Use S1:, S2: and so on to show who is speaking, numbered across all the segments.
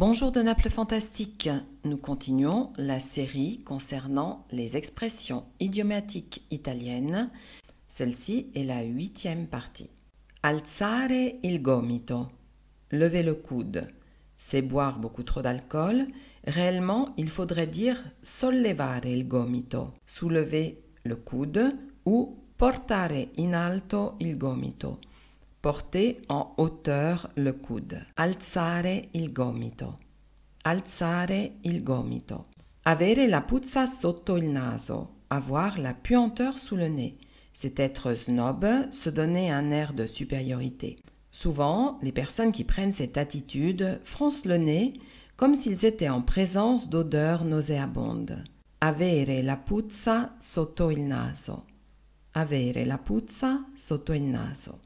S1: Bonjour de Naples Fantastique, nous continuons la série concernant les expressions idiomatiques italiennes. Celle-ci est la 8e partie. Alzare il gomito, lever le coude. C'est boire beaucoup trop d'alcool. Réellement, il faudrait dire sollevare il gomito, soulever le coude, ou portare in alto il gomito, porter en hauteur le coude. Alzare il gomito. Alzare il gomito. Avere la puzza sotto il naso. Avoir la puanteur sous le nez. C'est être snob, se donner un air de supériorité. Souvent, les personnes qui prennent cette attitude froncent le nez comme s'ils étaient en présence d'odeurs nauséabondes. Avere la puzza sotto il naso. Avere la puzza sotto il naso.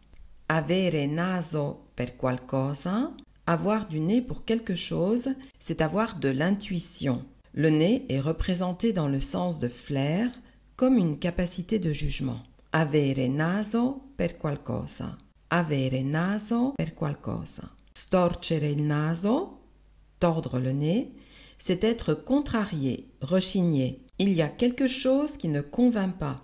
S1: Avere naso per qualcosa, avoir du nez pour quelque chose, c'est avoir de l'intuition. Le nez est représenté dans le sens de flair comme une capacité de jugement. Avere naso per qualcosa. Avere naso per qualcosa. Storcere il naso, tordre le nez, c'est être contrarié, rechigné. Il y a quelque chose qui ne convainc pas.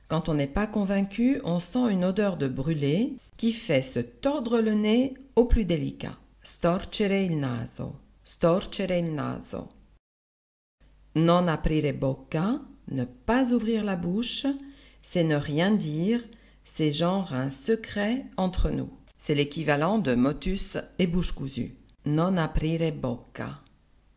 S1: Quand on n'est pas convaincu, on sent une odeur de brûlé qui fait se tordre le nez au plus délicat. Storcere il naso. Storcere il naso. Non aprire bocca, ne pas ouvrir la bouche, c'est ne rien dire, c'est genre un secret entre nous. C'est l'équivalent de motus et bouche cousue. Non aprire bocca.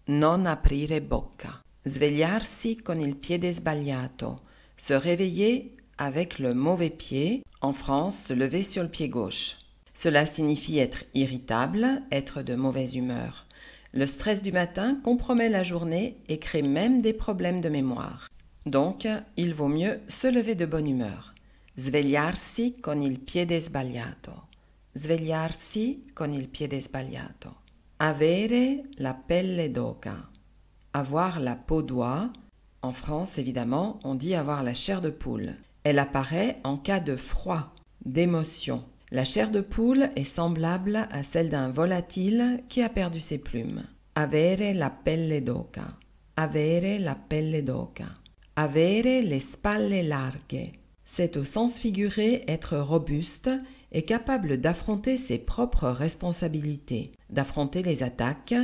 S1: Non aprire bocca. Svegliarsi con il piede sbagliato. Se réveiller avec le mauvais pied, en France, se lever sur le pied gauche. Cela signifie être irritable, être de mauvaise humeur. Le stress du matin compromet la journée et crée même des problèmes de mémoire. Donc, il vaut mieux se lever de bonne humeur. Svegliarsi con il piede sbagliato. Svegliarsi con il piede sbagliato. Avere la pelle d'oca. Avoir la peau d'oie. En France, évidemment, on dit avoir la chair de poule. Elle apparaît en cas de froid, d'émotion. La chair de poule est semblable à celle d'un volatile qui a perdu ses plumes. Avere la pelle d'oca. Avere la pelle d'oca. Avere le spalle larghe. C'est au sens figuré être robuste et capable d'affronter ses propres responsabilités, d'affronter les attaques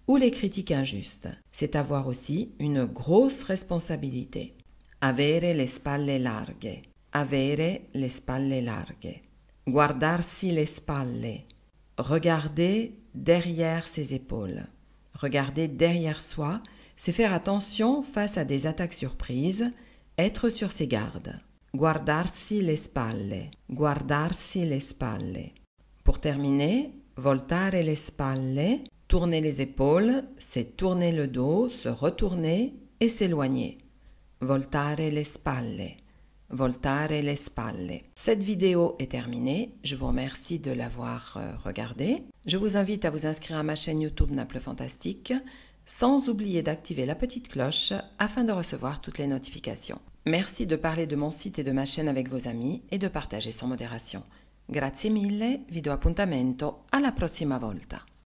S1: ou les critiques injustes. C'est avoir aussi une grosse responsabilité. Avere le spalle larghe. Avere le spalle larghe. Guardarsi le spalle. Regarder derrière ses épaules. Regarder derrière soi, c'est faire attention face à des attaques surprises, être sur ses gardes. Guardarsi le spalle. Guardarsi le spalle. Pour terminer, voltare le spalle. Tourner les épaules, c'est tourner le dos, se retourner et s'éloigner. Voltare le spalle. Voltare le spalle. Cette vidéo est terminée. Je vous remercie de l'avoir regardée. Je vous invite à vous inscrire à ma chaîne YouTube Naples Fantastique, sans oublier d'activer la petite cloche afin de recevoir toutes les notifications. Merci de parler de mon site et de ma chaîne avec vos amis et de partager sans modération. Grazie mille, vi do appuntamento alla prossima volta.